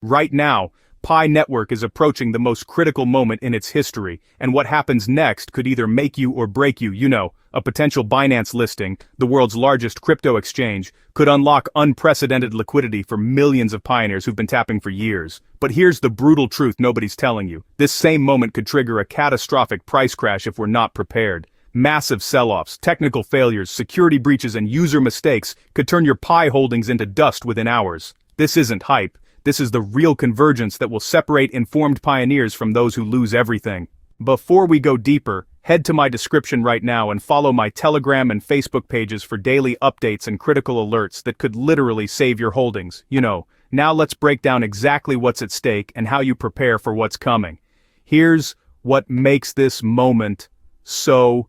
Right now, Pi Network is approaching the most critical moment in its history, and what happens next could either make you or break you. A potential Binance listing, the world's largest crypto exchange, could unlock unprecedented liquidity for millions of pioneers who've been tapping for years. But here's the brutal truth nobody's telling you. This same moment could trigger a catastrophic price crash if we're not prepared. Massive sell-offs, technical failures, security breaches, and user mistakes could turn your Pi holdings into dust within hours. This isn't hype. This is the real convergence that will separate informed pioneers from those who lose everything. Before we go deeper, head to my description right now and follow my Telegram and Facebook pages for daily updates and critical alerts that could literally save your holdings. Now let's break down exactly what's at stake and how you prepare for what's coming. Here's what makes this moment so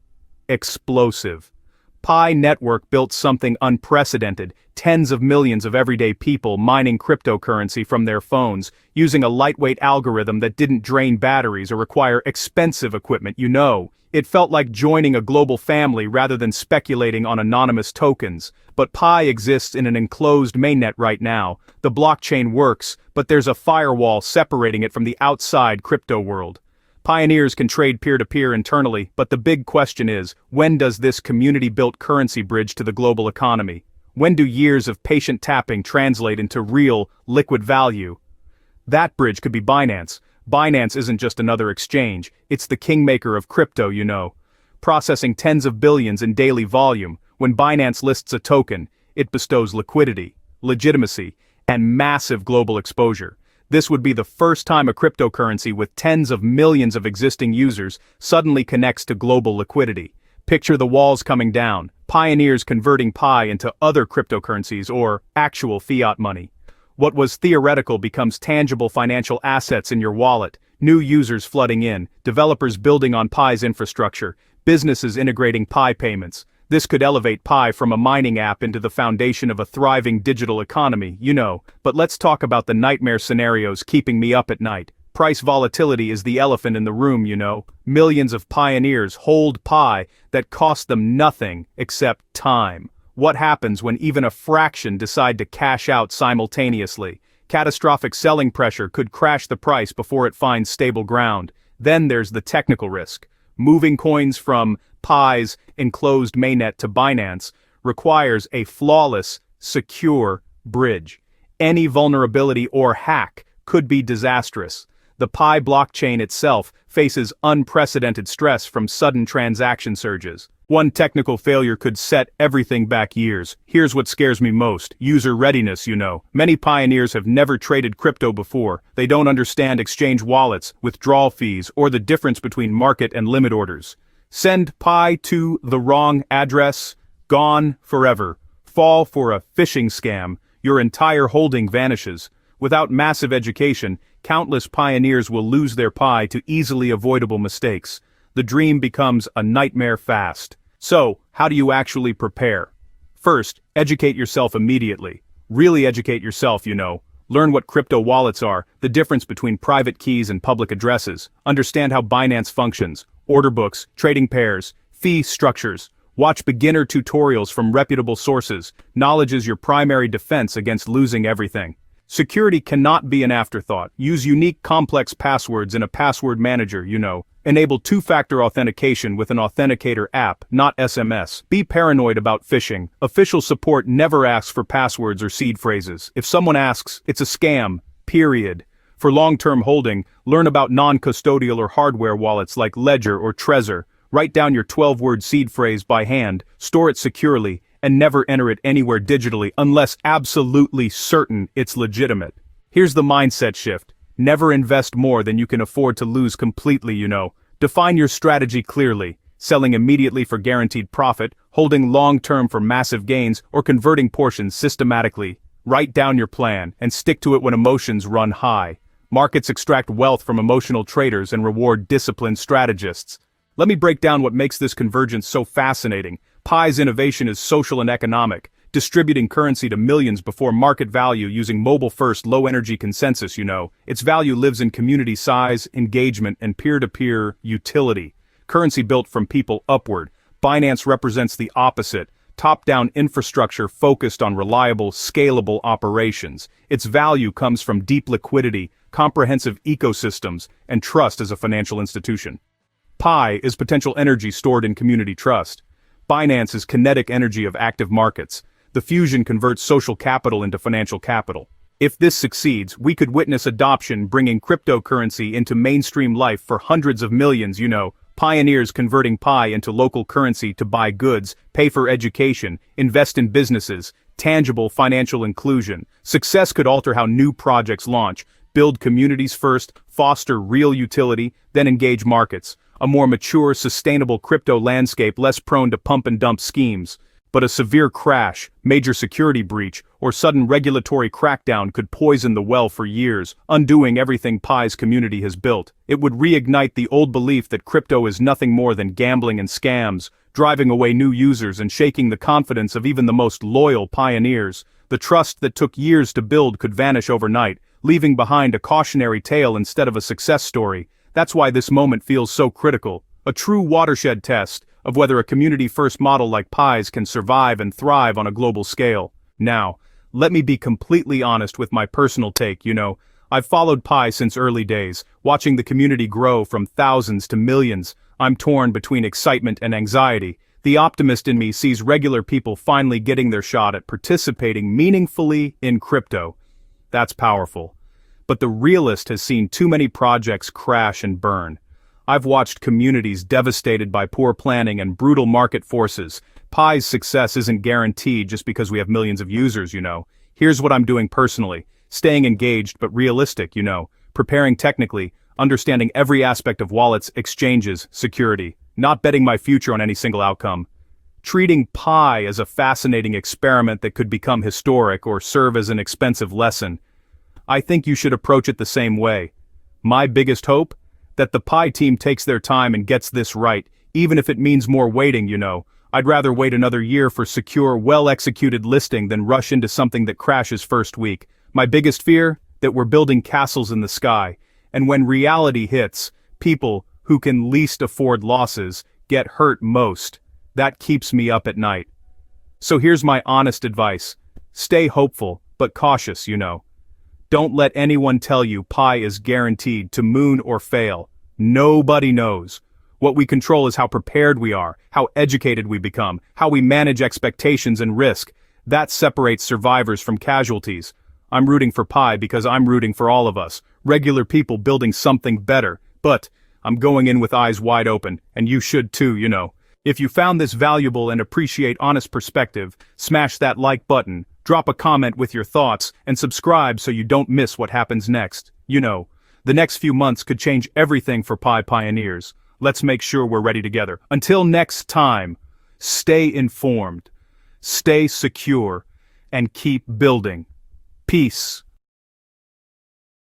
explosive. Pi Network built something unprecedented, tens of millions of everyday people mining cryptocurrency from their phones, using a lightweight algorithm that didn't drain batteries or require expensive equipment. It felt like joining a global family rather than speculating on anonymous tokens. But Pi exists in an enclosed mainnet right now. The blockchain works, but there's a firewall separating it from the outside crypto world. Pioneers can trade peer-to-peer internally, but the big question is, when does this community-built currency bridge to the global economy? When do years of patient tapping translate into real, liquid value? That bridge could be Binance. Binance isn't just another exchange, it's the kingmaker of crypto, processing tens of billions in daily volume. When Binance lists a token, it bestows liquidity, legitimacy, and massive global exposure. This would be the first time a cryptocurrency with tens of millions of existing users suddenly connects to global liquidity. Picture the walls coming down, pioneers converting Pi into other cryptocurrencies or actual fiat money. What was theoretical becomes tangible financial assets in your wallet, new users flooding in, developers building on Pi's infrastructure, businesses integrating Pi payments. This could elevate Pi from a mining app into the foundation of a thriving digital economy, But let's talk about the nightmare scenarios keeping me up at night. Price volatility is the elephant in the room, Millions of pioneers hold Pi that cost them nothing except time. What happens when even a fraction decide to cash out simultaneously? Catastrophic selling pressure could crash the price before it finds stable ground. Then there's the technical risk. Moving coins from Pi's enclosed mainnet to Binance requires a flawless, secure bridge. Any vulnerability or hack could be disastrous. The Pi blockchain itself faces unprecedented stress from sudden transaction surges. One technical failure could set everything back years. Here's what scares me most: user readiness. Many pioneers have never traded crypto before. They don't understand exchange wallets, withdrawal fees, or the difference between market and limit orders. Send Pi to the wrong address, gone forever. Fall for a phishing scam, your entire holding vanishes. Without massive education, countless pioneers will lose their Pi to easily avoidable mistakes. The dream becomes a nightmare fast. So, how do you actually prepare? First, educate yourself immediately. Really educate yourself, Learn what crypto wallets are, the difference between private keys and public addresses. Understand how Binance functions, order books, trading pairs, fee structures. Watch beginner tutorials from reputable sources. Knowledge is your primary defense against losing everything. Security cannot be an afterthought. Use unique complex passwords in a password manager, Enable two-factor authentication with an authenticator app, not SMS. Be paranoid about phishing. Official support never asks for passwords or seed phrases. If someone asks, it's a scam, period. For long-term holding, learn about non-custodial or hardware wallets like Ledger or Trezor. Write down your 12-word seed phrase by hand, store it securely, and never enter it anywhere digitally unless absolutely certain it's legitimate. Here's the mindset shift. Never invest more than you can afford to lose completely, Define your strategy clearly. Selling immediately for guaranteed profit, holding long-term for massive gains, or converting portions systematically. Write down your plan and stick to it when emotions run high. Markets extract wealth from emotional traders and reward disciplined strategists. Let me break down what makes this convergence so fascinating. Pi's innovation is social and economic, distributing currency to millions before market value using mobile-first, low-energy consensus, Its value lives in community size, engagement, and peer-to-peer utility. Currency built from people upward. Binance represents the opposite. top-down infrastructure focused on reliable, scalable operations. Its value comes from deep liquidity, comprehensive ecosystems, and trust as a financial institution. Pi is potential energy stored in community trust. Binance is kinetic energy of active markets. The fusion converts social capital into financial capital. If this succeeds, we could witness adoption bringing cryptocurrency into mainstream life for hundreds of millions, pioneers converting Pi into local currency to buy goods, pay for education, invest in businesses, tangible financial inclusion. Success could alter how new projects launch, build communities first, foster real utility, then engage markets. A more mature, sustainable crypto landscape less prone to pump and dump schemes. But a severe crash, major security breach, or sudden regulatory crackdown could poison the well for years, undoing everything Pi's community has built. It would reignite the old belief that crypto is nothing more than gambling and scams, driving away new users and shaking the confidence of even the most loyal pioneers. The trust that took years to build could vanish overnight, leaving behind a cautionary tale instead of a success story. That's why this moment feels so critical. A true watershed test of whether a community-first model like Pi's can survive and thrive on a global scale. Now, let me be completely honest with my personal take, I've followed Pi since early days, watching the community grow from thousands to millions. I'm torn between excitement and anxiety. The optimist in me sees regular people finally getting their shot at participating meaningfully in crypto. That's powerful. But the realist has seen too many projects crash and burn. I've watched communities devastated by poor planning and brutal market forces. Pi's success isn't guaranteed just because we have millions of users, Here's what I'm doing personally. Staying engaged but realistic, Preparing technically, understanding every aspect of wallets, exchanges, security. Not betting my future on any single outcome. Treating Pi as a fascinating experiment that could become historic or serve as an expensive lesson. I think you should approach it the same way. My biggest hope? That the Pi team takes their time and gets this right, even if it means more waiting, I'd rather wait another year for secure, well-executed listing than rush into something that crashes first week. My biggest fear? That we're building castles in the sky, and when reality hits, people who can least afford losses get hurt most. That keeps me up at night. So here's my honest advice. Stay hopeful, but cautious, Don't let anyone tell you Pi is guaranteed to moon or fail. Nobody knows. What we control is how prepared we are, how educated we become, how we manage expectations and risk. That separates survivors from casualties. I'm rooting for Pi because I'm rooting for all of us, regular people building something better. But I'm going in with eyes wide open, and you should too, If you found this valuable and appreciate honest perspective, smash that like button, drop a comment with your thoughts, and subscribe so you don't miss what happens next. The next few months could change everything for Pi pioneers. Let's make sure we're ready together. Until next time, stay informed, stay secure, and keep building. Peace.